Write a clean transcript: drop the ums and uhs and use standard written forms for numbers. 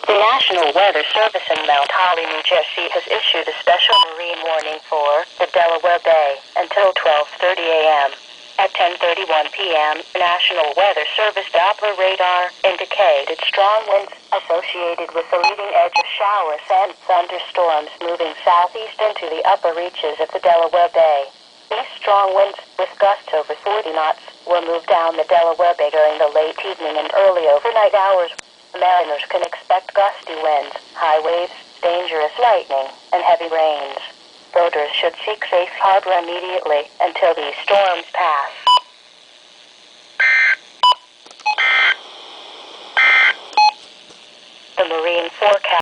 The National Weather Service in Mount Holly, New Jersey has issued a special marine warning for the Delaware Bay until 12:30 a.m. At 10:31 p.m., National Weather Service Doppler radar indicated strong winds associated with the leading edge of showers and thunderstorms moving southeast into the upper reaches of the Delaware Bay. These strong winds, with gusts over 40 knots, will move down the Delaware Bay during the late evening and early overnight hours. Mariners can expect gusty winds, high waves, dangerous lightning, and heavy rains. Boaters should seek safe harbor immediately until these storms pass. The marine forecast